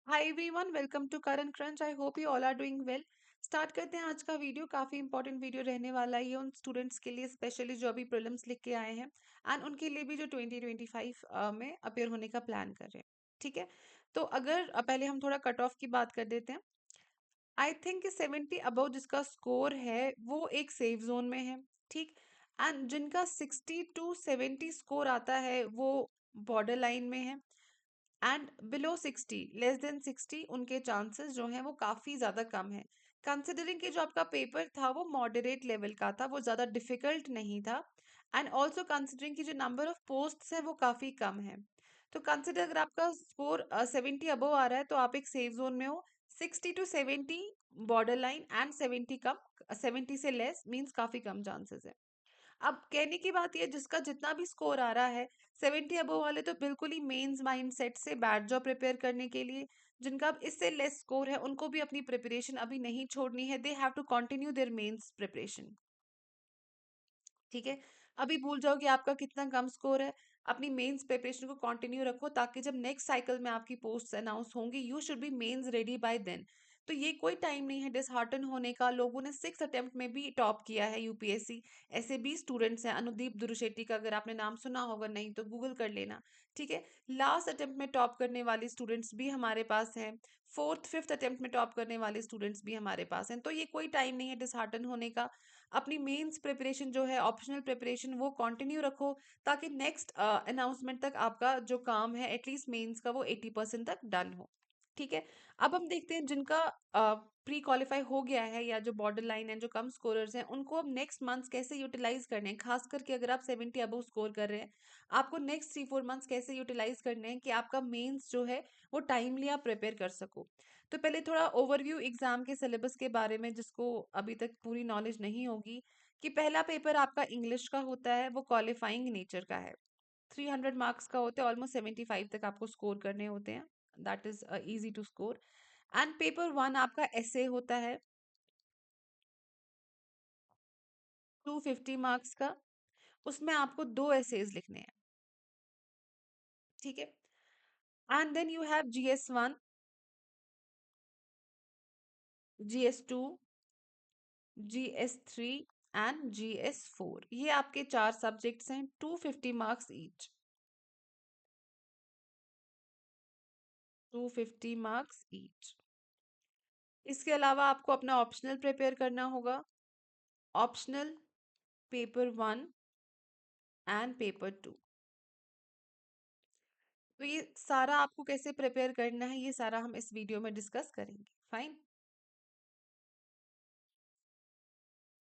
Hi everyone, welcome to current crunch. I hope you all are doing well. Start करते हैं आज का video. काफ़ी इंपॉर्टेंट वीडियो रहने वाला है ये उन स्टूडेंट्स के लिए, स्पेशली जो अभी प्रीलिम्स लिख के आए हैं एंड उनके लिए भी जो 2025 में अपेयर होने का प्लान कर रहे हैं। ठीक है, तो अगर पहले हम थोड़ा कट ऑफ की बात कर देते हैं। आई थिंक 70 अबव जिसका स्कोर है वो एक सेफ जोन में है। ठीक, एंड जिनका 60 to 70 स्कोर आता है वो बॉर्डर लाइन में है। एंड बिलो 60, लेस देन 60, उनके चांसेस जो हैं वो काफ़ी ज़्यादा कम है। कंसिडरिंग कि जो आपका पेपर था वो मॉडरेट लेवल का था, वो ज़्यादा डिफिकल्ट नहीं था। एंड ऑल्सो कंसिडरिंग कि जो नंबर ऑफ पोस्ट है वो काफ़ी कम है। तो कंसिडर अगर आपका स्कोर 70 अबव आ रहा है तो आप एक सेफ जोन में हो। 60 to 70 बॉर्डर लाइन, एंड 70 कम, 70 से लेस मीन्स काफ़ी कम चांसेस है। अब कहने की बात ये, जिसका जितना भी स्कोर आ रहा है 70 अबव वाले तो बिल्कुल ही मेंस माइंडसेट से बैठ जाओ प्रिपेयर करने के लिए। जिनका अब इससे लेस स्कोर है उनको भी अपनी प्रिपरेशन अभी नहीं छोड़नी है। They have to continue their mains preparation. ठीक है, अभी भूल जाओ कि आपका कितना कम स्कोर है। अपनी मेंस प्रिपरेशन को कंटिन्यू रखो ताकि जब नेक्स्ट साइकिल में आपकी पोस्ट अनाउंस होंगी you should be mains ready by then. तो ये कोई टाइम नहीं है डिसहार्टन होने का। लोगों ने 6 अटेम्प्ट में भी टॉप किया है यूपीएससी। ऐसे भी स्टूडेंट्स हैं, अनुदीप दुरुशेट्टी का अगर आपने नाम सुना होगा, नहीं तो गूगल कर लेना। ठीक है, लास्ट अटेम्प्ट में टॉप करने वाले स्टूडेंट्स भी हमारे पास हैं। फोर्थ फिफ्थ अटेम्प्ट में टॉप करने वाले स्टूडेंट्स भी हमारे पास हैं। तो ये कोई टाइम नहीं है डिसहार्टन होने का। अपनी मेंस प्रिपरेशन जो है, ऑप्शनल प्रिपरेशन, वो कंटिन्यू रखो ताकि नेक्स्ट अनाउंसमेंट तक आपका जो काम है एटलीस्ट मेंस का वो 80% तक डन हो। ठीक है, अब हम देखते हैं जिनका प्री क्वालिफाई हो गया है या जो बॉर्डर लाइन है, जो कम स्कोरर्स हैं, उनको अब नेक्स्ट मंथ्स कैसे यूटिलाइज करने हैं। खास करके अगर आप 70 अबव स्कोर कर रहे हैं, आपको नेक्स्ट 3-4 मंथ्स कैसे यूटिलाइज करने हैं कि आपका मेंस जो है वो टाइमली आप प्रिपेयर कर सको। तो पहले थोड़ा ओवरव्यू एग्जाम के सिलेबस के बारे में, जिसको अभी तक पूरी नॉलेज नहीं होगी, कि पहला पेपर आपका इंग्लिश का होता है, वो क्वालिफाइंग नेचर का है। 300 मार्क्स का होता है, ऑलमोस्ट 75 तक आपको स्कोर करने होते हैं। That is easy to score. And paper 1 आपका ऐसे होता है, 250 मार्क्स का। उसमें आपको 2 एसेज लिखने हैं। ठीक है, and then you have GS1, GS2, GS3 and GS4। ये आपके 4 सब्जेक्ट्स हैं, 250 मार्क्स ईच। 250 marks each. इसके अलावा आपको अपना ऑप्शनल प्रिपेयर करना होगा। Optional paper 1 and paper 2। तो ये सारा आपको कैसे प्रिपेयर करना है ये सारा हम इस वीडियो में डिस्कस करेंगे। फाइन।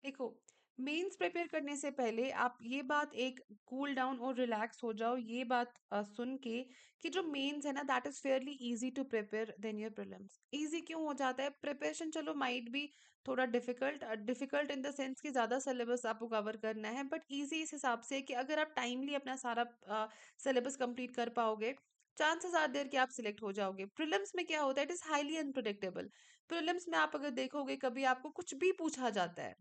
देखो, मेंस प्रिपेयर करने से पहले आप ये बात एक कूल डाउन और रिलैक्स हो जाओ ये बात सुन के कि जो मेंस है ना, that is fairly easy to prepare then your prelims. Easy क्यों हो जाता है? प्रिपरेशन चलो माइट भी थोड़ा difficult, difficult in the sense कि ज़्यादा सिलेबस आपको कवर करना है, बट इजी इस हिसाब से कि अगर आप टाइमली अपना सारा सिलेबस कंप्लीट कर पाओगे, चांसेस आर देयर कि आप सिलेक्ट हो जाओगे। प्रीलिम्स में क्या होता है, it is highly unpredictable. Prelims में आप अगर देखोगे कभी आपको कुछ भी पूछा जाता है।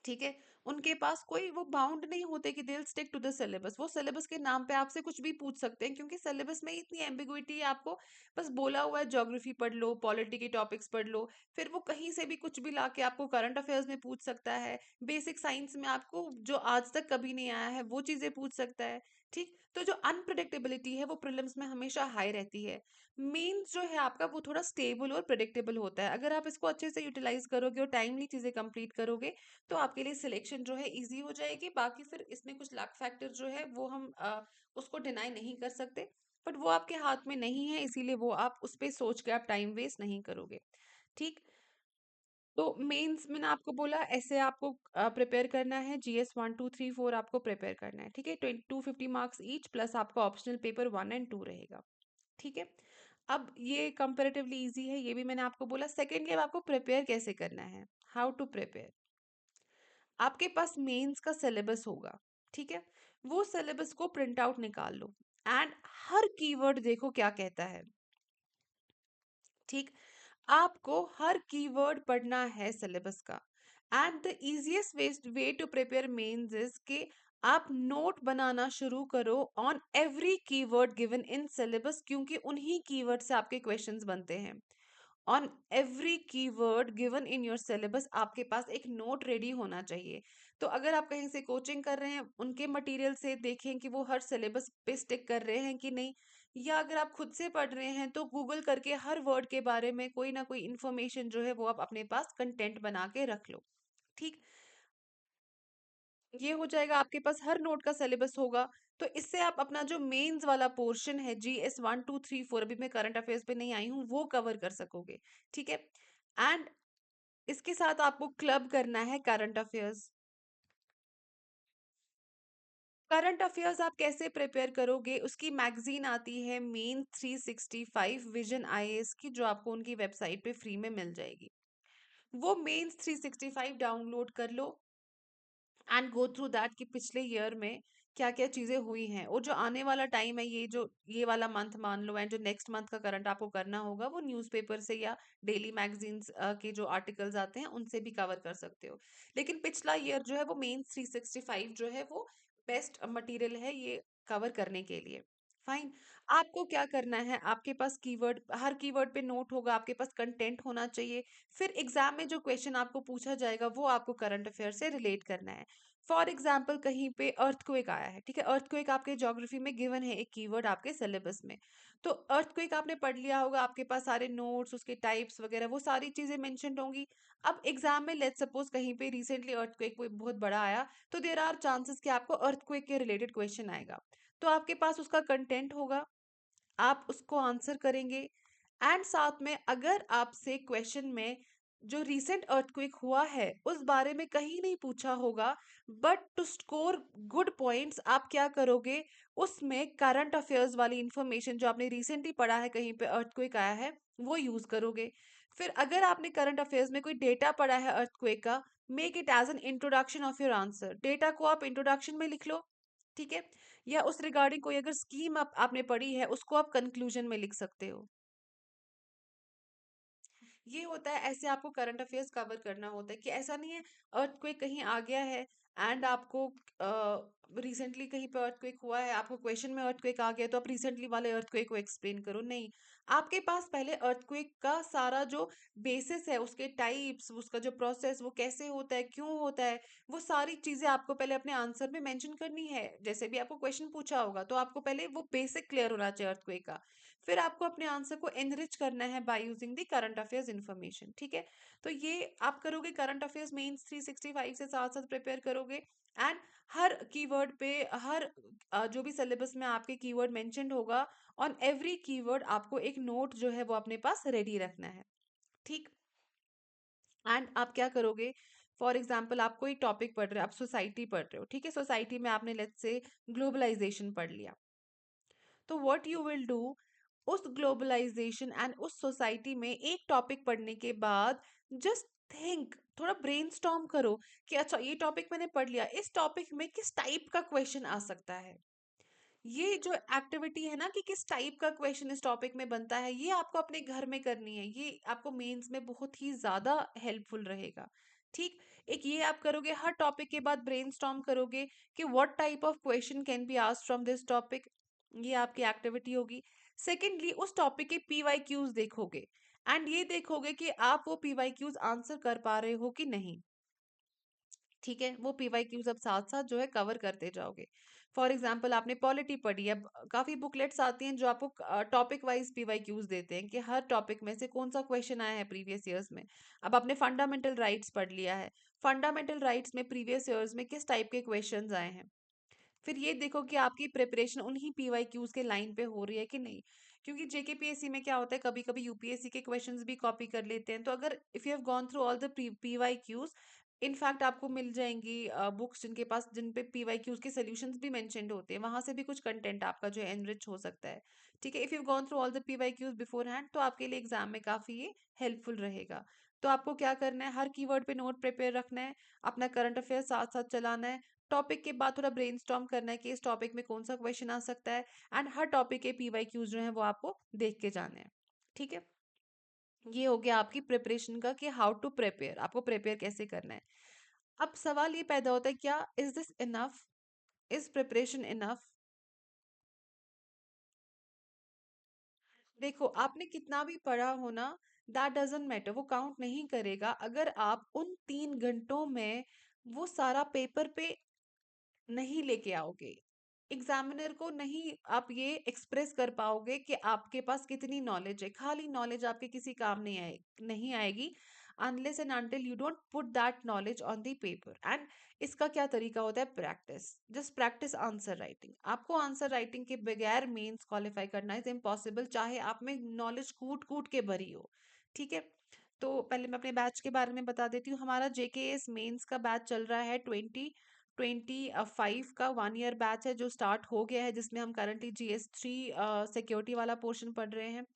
ठीक है, उनके पास कोई वो बाउंड नहीं होते कि they stick to the syllabus. वो सिलेबस के नाम पे आपसे कुछ भी पूछ सकते हैं क्योंकि सिलेबस में इतनी एम्बिग्विटी है। आपको बस बोला हुआ है ज्योग्राफी पढ़ लो, पॉलिटी के टॉपिक्स पढ़ लो, फिर वो कहीं से भी कुछ भी लाके आपको करंट अफेयर्स में पूछ सकता है। बेसिक साइंस में आपको जो आज तक कभी नहीं आया है वो चीजें पूछ सकता है। ठीक, तो जो अनप्रिडिक्टेबिलिटी है वो प्रीलिम्स में हमेशा हाई रहती है। मेंस जो है आपका वो थोड़ा स्टेबल और प्रिडिक्टेबल होता है। अगर आप इसको अच्छे से यूटिलाइज करोगे और टाइमली चीजें कंप्लीट करोगे तो आपके लिए सिलेक्शन जो है इजी हो जाएगी। बाकी फिर इसमें कुछ लक फैक्टर जो है वो हम उसको डिनाई नहीं कर सकते, बट वो आपके हाथ में नहीं है, इसीलिए वो आप उस पर सोच के आप टाइम वेस्ट नहीं करोगे। ठीक, तो मेंस मैंने आपको बोला ऐसे आपको प्रिपेयर करना है। GS1 2 3 4 आपको प्रिपेयर करना है। ठीक है, 250 मार्क्स ईच प्लस आपका ऑप्शनल पेपर 1 और 2 रहेगा। ठीक है, अब ये कंपेरेटिवली इजी है, ये भी मैंने आपको बोला। सेकेंडली अब आपको प्रिपेयर कैसे करना है, हाउ टू प्रिपेयर। आपके पास मेंस का सिलेबस होगा। ठीक है, वो सिलेबस को प्रिंट आउट निकाल लो एंड हर कीवर्ड देखो क्या कहता है। ठीक, आपको हर कीवर्ड पढ़ना है सिलेबस का। And the easiest way to prepare mains is कि आप नोट बनाना शुरू करो on every keyword given in syllabus, क्योंकि उन्हीं कीवर्ड से आपके क्वेश्चंस बनते हैं। On every keyword given in your syllabus आपके पास एक नोट रेडी होना चाहिए। तो अगर आप कहीं से कोचिंग कर रहे हैं, उनके मटेरियल से देखें कि वो हर सिलेबस पे स्टिक कर रहे हैं कि नहीं, या अगर आप खुद से पढ़ रहे हैं तो गूगल करके हर वर्ड के बारे में कोई ना कोई इन्फॉर्मेशन जो है वो आप अपने पास कंटेंट बना के रख लो। ठीक, ये हो जाएगा, आपके पास हर नोट का सिलेबस होगा। तो इससे आप अपना जो मेंस वाला पोर्शन है, GS 1 2 3 4, अभी मैं करंट अफेयर्स पे नहीं आई हूँ, वो कवर कर सकोगे। ठीक है। एंड इसके साथ आपको क्लब करना है करंट अफेयर्स। करंट अफेयर्स आप कैसे प्रिपेयर करोगे, उसकी मैगजीन आती है मेन 365 विजन आईएएस की, जो आपको उनकी वेबसाइट पे फ्री में मिल जाएगी। वो मेंस 365 डाउनलोड कर लो एंड गो थ्रू दैट कि पिछले ईयर में क्या क्या चीजें हुई हैं, और जो आने वाला टाइम है, ये जो ये वाला मंथ मान लो, एंड जो नेक्स्ट मंथ का करंट आपको करना होगा वो न्यूज़पेपर से या डेली मैगजीन्स के जो आर्टिकल्स आते हैं उनसे भी कवर कर सकते हो। लेकिन पिछला ईयर जो है वो मेंस 365 जो है वो बेस्ट मटेरियल है ये कवर करने के लिए। फाइन। आपको क्या करना है, आपके पास कीवर्ड, हर कीवर्ड पे नोट होगा, आपके पास कंटेंट होना चाहिए। फिर एग्जाम में जो क्वेश्चन आपको पूछा जाएगा वो आपको करंट अफेयर से रिलेट करना है। फॉर एग्जाम्पल कहीं पे अर्थक्वेक आया है, ठीक है, अर्थक्वेक आपके ज्योग्राफी में गिवन है, एक कीवर्ड आपके सिलेबस में। तो अर्थक्वेक आपने पढ़ लिया होगा, आपके पास सारे नोट्स, उसके टाइप्स वगैरह वो सारी चीजें मेंशन होंगी। अब एग्जाम में लेट्स सपोज कहीं पे रिसेंटली अर्थक्वेक कोई बहुत बड़ा आया, तो देयर आर चांसेस कि आपको अर्थक्वेक के रिलेटेड क्वेश्चन आएगा। तो आपके पास उसका कंटेंट होगा, आप उसको आंसर करेंगे। एंड साथ में अगर आपसे क्वेश्चन में जो रीसेंट अर्थक्वेक हुआ है उस बारे में कहीं नहीं पूछा होगा, but to score good points आप क्या करोगे, उसमें करंट अफेयर्स वाली इंफॉर्मेशन जो आपने रिसेंटली पढ़ा है, कहीं पे अर्थक्वेक आया है, वो यूज करोगे। फिर अगर आपने करंट अफेयर्स में कोई डेटा पढ़ा है अर्थक्वेक का, make it as an introduction of your answer, data को आप इंट्रोडक्शन में लिख लो। ठीक है। या उस रिगार्डिंग कोई अगर स्कीम आपने पढ़ी है उसको आप कंक्लूजन में लिख सकते हो। ये होता है, ऐसे आपको करंट अफेयर्स कवर करना होता है, कि ऐसा नहीं है अर्थक्वेक कहीं आ गया है एंड आपको रिसेंटली कहीं पे अर्थक्वेक हुआ है, आपको क्वेश्चन में अर्थक्वेक आ गया तो आप रिसेंटली वाले अर्थक्वेक को एक्सप्लेन करो, नहीं। आपके पास पहले अर्थक्वेक का सारा जो बेसिस है, उसके टाइप्स, उसका जो प्रोसेस, वो कैसे होता है, क्यों होता है, वो सारी चीजें आपको पहले अपने आंसर में मेंशन करनी है। जैसे भी आपको क्वेश्चन पूछा होगा तो आपको पहले वो बेसिक क्लियर होना चाहिए अर्थक्वेक का। फिर आपको अपने आंसर को एनरिच करना है by using the current affairs information. ठीक है। तो ये आप करोगे, करंट अफेयर्स मेंस 365 से साथ साथ प्रिपेयर करोगे। एंड हर कीवर्ड पे, हर जो भी सिलेबस में आपके कीवर्ड मेंशन्ड होगा, ऑन एवरी कीवर्ड आपको एक नोट जो है वो अपने पास रेडी रखना है। ठीक। एंड आप क्या करोगे, फॉर एग्जाम्पल आप कोई टॉपिक पढ़ रहे हो, आप सोसाइटी पढ़ रहे हो, ठीक है, सोसाइटी में आपने लेट्स से ग्लोबलाइजेशन पढ़ लिया। तो व्हाट यू विल डू, उस ग्लोबलाइजेशन एंड उस सोसाइटी में एक टॉपिक पढ़ने के बाद जस्ट थिंक, थोड़ा ब्रेनस्टॉर्म करो कि अच्छा ये टॉपिक मैंने पढ़ लिया, इस टॉपिक में किस टाइप का क्वेश्चन आ सकता है। ये जो एक्टिविटी है ना कि किस टाइप का क्वेश्चन इस टॉपिक में बनता है, ये आपको अपने घर में करनी है, ये आपको मेंस में बहुत ही ज्यादा हेल्पफुल रहेगा। ठीक। एक ये आप करोगे, हर टॉपिक के बाद ब्रेनस्टॉर्म करोगे कि what type of question can be asked from this topic, ये आपकी एक्टिविटी होगी। सेकेंडली उस टॉपिक के PYQs देखोगे, एंड ये देखोगे कि आप वो PYQs आंसर कर पा रहे हो कि नहीं। ठीक है, वो PYQs अब साथ साथ जो है कवर करते जाओगे। फॉर एग्जाम्पल आपने पॉलिटी पढ़ी है, अब काफी बुकलेट्स आती हैं जो आपको टॉपिक वाइज PYQs देते हैं कि हर टॉपिक में से कौन सा क्वेश्चन आया है प्रीवियस ईयर्स में। अब आपने फंडामेंटल राइट्स पढ़ लिया है, फंडामेंटल राइट्स में प्रीवियस ईयर्स में किस टाइप के क्वेश्चंस आए हैं। फिर ये देखो कि आपकी प्रिपरेशन उन्हीं PYQs के लाइन पे हो रही है कि नहीं। क्योंकि JKPSC में क्या होता है, कभी कभी यूपीएससी के क्वेश्चंस भी कॉपी कर लेते हैं, तो अगर if you have gone through all the PYQs, in fact आपको मिल जाएंगी बुक्स जिनके पास, जिन पे PYQs के सॉल्यूशंस भी मेंशन्ड होते हैं, वहां से भी कुछ कंटेंट आपका जो है एनरिच हो सकता है। ठीक है, if you gone through all the PYQs before hand, तो आपके लिए एग्जाम में काफी ये हेल्पफुल रहेगा। तो आपको क्या करना है, हर कीवर्ड पे नोट प्रिपेयर रखना है, अपना करंट अफेयर साथ साथ चलाना है, टॉपिक के बाद थोड़ा ब्रेनस्टॉर्म करना है कि इस टॉपिक में कौन सा क्वेश्चन आ सकता है, एंड हर टॉपिक के PYQs जो है वो आपको देख के जाने हैं। ठीक है। ये हो गया आपकी प्रिपरेशन का कि हाउ टू प्रिपेयर, आपको प्रिपेयर कैसे करना है। अब सवाल ये पैदा होता है, क्या is this enough, is preparation enough? देखो, आपने कितना भी पढ़ा हो ना, दैट डजंट मैटर, वो काउंट नहीं करेगा अगर आप उन 3 घंटों में वो सारा पेपर पे नहीं लेके आओगे। एग्जामिनर को नहीं आप ये एक्सप्रेस कर पाओगे कि आपके पास कितनी नॉलेज है। खाली नॉलेज आपके किसी काम नहीं आएगी unless and until you don't put that knowledge on the paper. And इसका क्या तरीका होता है? Practice, just practice answer writing. आपको आंसर राइटिंग के बगैर मेंस क्वालिफाई करना इज इम्पॉसिबल, चाहे आप में नॉलेज कूट कूट के भरी हो। ठीक है, तो पहले मैं अपने बैच के बारे में बता देती हूँ। हमारा जेकेएस मेंस का बैच चल रहा है 2025 का 1 ईयर बैच है जो स्टार्ट हो गया है, जिसमें हम करंटली GS3 सिक्योरिटी वाला पोर्शन पढ़ रहे हैं।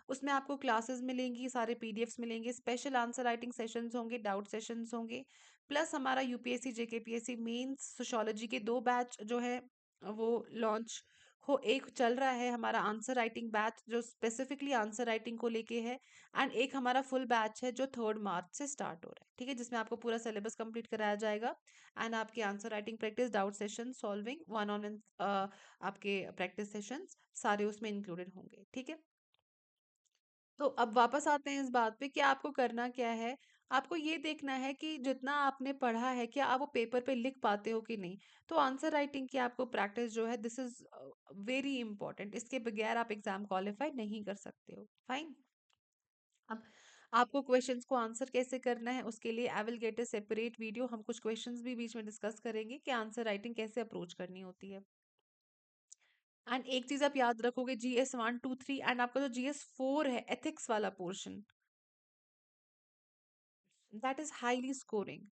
उसमें आपको क्लासेस मिलेंगी, सारे पीडीएफ्स मिलेंगे, स्पेशल आंसर राइटिंग सेशंस होंगे, डाउट सेशंस होंगे, प्लस हमारा यूपीएससी जेकेपीएससी मेंस सोशियोलॉजी के 2 बैच जो है वो लॉन्च हो। एक चल रहा है हमारा आंसर राइटिंग बैच जो स्पेसिफिकली आंसर राइटिंग को लेके है, एंड एक हमारा फुल बैच है जो 3 मार्च से स्टार्ट हो रहा है। ठीक है, जिसमें आपको पूरा सिलेबस कंप्लीट कराया जाएगा एंड आपकी answer writing practice, doubt session solving, one on आपके प्रैक्टिस सेशंस सारे उसमें इंक्लूडेड होंगे। ठीक है, तो अब वापस आते हैं इस बात पे कि आपको करना क्या है। आपको ये देखना है कि जितना आपने पढ़ा है क्या आप वो पेपर पे लिख पाते हो कि नहीं। तो आंसर राइटिंग की आपको प्रैक्टिस जो है, दिस इज वेरी इंपॉर्टेंट। इसके बगैर आप एग्जाम क्वालिफाई नहीं कर सकते हो। फाइन। अब आपको क्वेश्चंस को आंसर कैसे करना है उसके लिए I will get a separate video. हम कुछ क्वेश्चंस भी बीच में डिस्कस करेंगे कि आंसर राइटिंग कैसे अप्रोच करनी होती है। एंड एक चीज आप याद रखोगे, GS1 2 3 एंड आपका जो GS4 है एथिक्स वाला portion, that is highly scoring.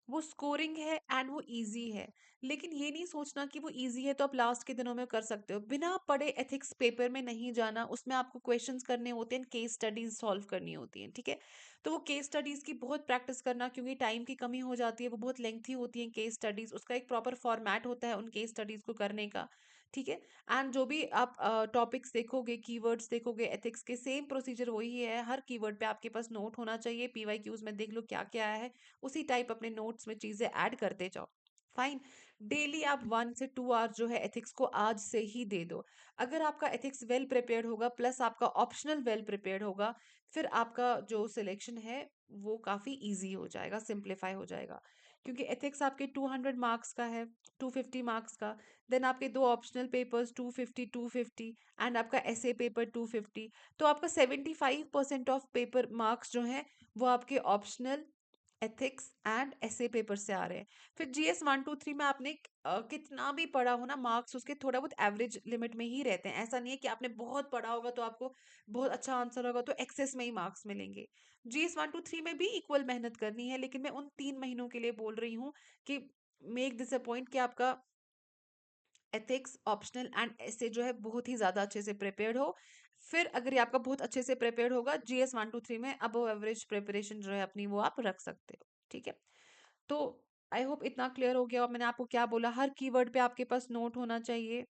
वो स्कोरिंग है एंड वो इजी है। लेकिन ये नहीं सोचना कि वो इजी है तो आप लास्ट के दिनों में कर सकते हो। बिना पढ़े एथिक्स पेपर में नहीं जाना, उसमें आपको क्वेश्चंस करने होते हैं, केस स्टडीज सॉल्व करनी होती हैं। ठीक है, तो वो केस स्टडीज की बहुत प्रैक्टिस करना, क्योंकि टाइम की कमी हो जाती है, वो बहुत लेंथी होती है केस स्टडीज, उसका एक प्रॉपर फॉर्मेट होता है उन केस स्टडीज को करने का। ठीक है, एंड जो भी आप टॉपिक्स देखोगे, कीवर्ड्स देखोगे एथिक्स के, सेम प्रोसीजर वही है। हर कीवर्ड पे आपके पास नोट होना चाहिए, पीवाईक्यूज में देख लो क्या क्या है, उसी टाइप अपने नोट्स में चीजें ऐड करते जाओ। फाइन। डेली आप 1 से 2 आवर्स जो है एथिक्स को आज से ही दे दो। अगर आपका एथिक्स वेल प्रिपेयर्ड होगा प्लस आपका ऑप्शनल वेल प्रिपेयर्ड होगा, फिर आपका जो सिलेक्शन है वो काफी इजी हो जाएगा, सिंप्लीफाई हो जाएगा। क्योंकि एथिक्स आपके 200 मार्क्स का है, 250 मार्क्स का। देन आपके 2 ऑप्शनल पेपर्स 250 250, एंड आपका एसए पेपर 250। तो आपका 75% ऑफ पेपर मार्क्स जो है वो आपके optional, ethics and essay paper से आ रहे हैं। फिर GS1 2 3 में आपने कितना भी पढ़ा हो ना, मार्क्स उसके थोड़ा बहुत एवरेज लिमिट में ही रहते हैं। ऐसा नहीं है कि आपने बहुत पढ़ा होगा तो आपको बहुत अच्छा आंसर होगा तो एक्सेस में ही मार्क्स मिलेंगे। GS1 2 3 में भी इक्वल मेहनत करनी है, लेकिन मैं उन 3 महीनों के लिए बोल रही हूँ कि मेक दिस अ पॉइंट कि आपका एथिक्स, ऑप्शनल एंड ऐसे जो है बहुत ही ज्यादा अच्छे से प्रिपेयर्ड हो। फिर अगर ये आपका बहुत अच्छे से प्रिपेयर्ड होगा, GS1 2 3 में अबव एवरेज प्रिपरेशन जो है अपनी वो आप रख सकते हो। ठीक है, तो आई होप इतना क्लियर हो गया। और मैंने आपको क्या बोला, हर कीवर्ड पे आपके पास नोट होना चाहिए।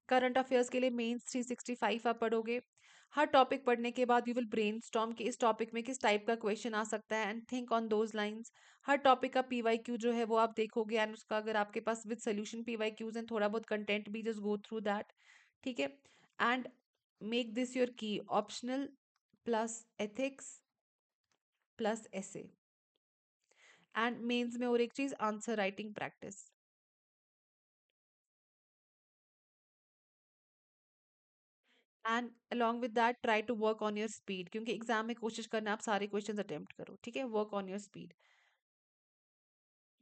करंट अफेयर्स के लिए मेंस 365 आप पढ़ोगे। हर टॉपिक पढ़ने के बाद यू विल ब्रेनस्टॉर्म कि इस टॉपिक में किस टाइप का क्वेश्चन आ सकता है, and think on those lines. Her topic का पीवाईक्यू जो है वो आप देखोगे, एंड उसका अगर आपके पास विद सोल्यूशन पीवाईक्यूज एंड थोड़ा बहुत कंटेंट भी, जस्ट गो थ्रू दैट। ठीक है, and make this your key, optional plus ethics plus essay, and mains में और एक चीज, answer writing practice. And along with that try to work on your speed, क्योंकि एग्जाम में कोशिश करना आप सारे क्वेश्चंस अटेम्प्ट करो। ठीक है, work on your speed.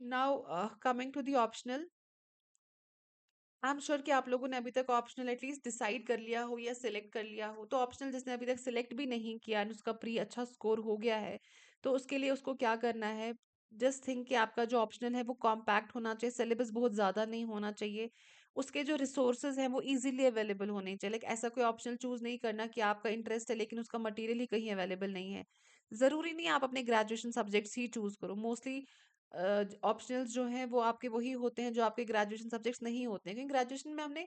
Now coming to the optional, I am sure कि आप लोगों ने अभी तक ऑप्शनल एटलीस्ट डिसाइड कर लिया हो या सिलेक्ट कर लिया हो। तो ऑप्शनल जिसने अभी तक सिलेक्ट भी नहीं किया and उसका प्री अच्छा स्कोर हो गया है, तो उसके लिए उसको क्या करना है, जस्ट थिंक कि आपका जो ऑप्शनल है वो कॉम्पैक्ट होना चाहिए, सिलेबस बहुत ज़्यादा नहीं होना चाहिए, उसके जो रिसोर्सेज हैं वो इजीली अवेलेबल होने चाहिए। लाइक ऐसा कोई ऑप्शनल चूज नहीं करना कि आपका इंटरेस्ट है लेकिन उसका मटेरियल ही कहीं अवेलेबल नहीं है। ज़रूरी नहीं आप अपने ग्रेजुएशन सब्जेक्ट्स ही चूज करो। मोस्टली ऑप्शनल्स जो हैं वो आपके वही होते हैं जो आपके ग्रेजुएशन सब्जेक्ट्स नहीं होते हैं, क्योंकि ग्रेजुएशन में हमने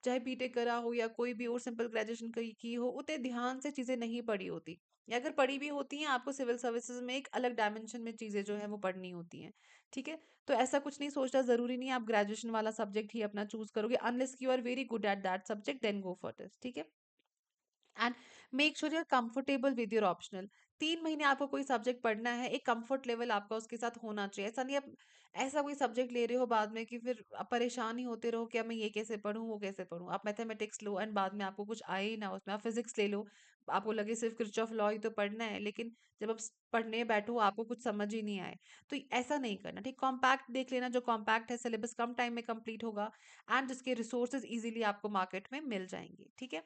चाहे बीटेक करा हो या कोई भी और सिंपल ग्रेजुएशन की हो, उतने ध्यान से चीज़ें नहीं पढ़ी होती, या अगर पढ़ी भी होती हैं आपको सिविल सर्विसेज में एक अलग डायमेंशन में चीज़ें जो है वो पढ़नी होती हैं। ठीक है, तो ऐसा कुछ नहीं सोचना, ज़रूरी नहीं है आप ग्रेजुएशन वाला सब्जेक्ट ही अपना चूज करोगे, unless you are very good at that subject, then go for this. ठीक है, and make sure you are comfortable with your optional. 3 महीने आपको कोई सब्जेक्ट पढ़ना है, एक कंफर्ट लेवल आपका उसके साथ होना चाहिए। ऐसा नहीं आप ऐसा कोई सब्जेक्ट ले रहे हो बाद में कि फिर आप परेशान ही होते रहो कि अब मैं ये कैसे पढूं वो कैसे पढूं। आप मैथमेटिक्स लो एंड बाद में आपको कुछ आए ही ना उसमें, आप फिजिक्स ले लो, आपको लगे सिर्फ किरचॉफ लॉ ही तो पढ़ना है, लेकिन जब आप पढ़ने बैठो आपको कुछ समझ ही नहीं आए। तो ऐसा नहीं करना। ठीक, कॉम्पैक्ट देख लेना, जो कॉम्पैक्ट है, सिलेबस कम टाइम में कंप्लीट होगा एंड जिसके रिसोर्सेज इजीली आपको मार्केट में मिल जाएंगे। ठीक है,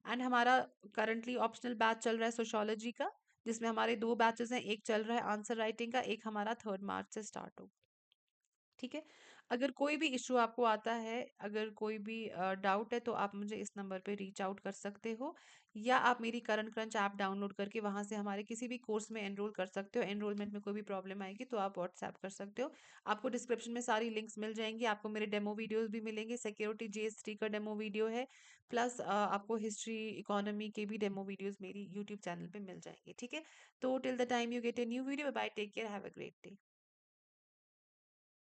एंड हमारा करंटली ऑप्शनल बैच चल रहा है सोशोलॉजी का, जिसमें हमारे 2 बैचेस हैं, एक चल रहा है आंसर राइटिंग का, एक हमारा 3 मार्च से स्टार्ट होगा। ठीक है, अगर कोई भी इशू आपको आता है, अगर कोई भी डाउट है, तो आप मुझे इस नंबर पे रीच आउट कर सकते हो, या आप मेरी करंट क्रंच ऐप डाउनलोड करके वहां से हमारे किसी भी कोर्स में एनरोल कर सकते हो। एनरोलमेंट में कोई भी प्रॉब्लम आएगी तो आप व्हाट्सएप कर सकते हो। आपको डिस्क्रिप्शन में सारी लिंक्स मिल जाएंगी, आपको मेरे डेमो वीडियोस भी मिलेंगे, सिक्योरिटी जीएसटी का डेमो वीडियो है, प्लस आपको हिस्ट्री इकोनॉमी के भी डेमो वीडियोस मेरी यूट्यूब चैनल पे मिल जाएंगे। ठीक है, तो till the time you get a new video, bye, take care, have a great day.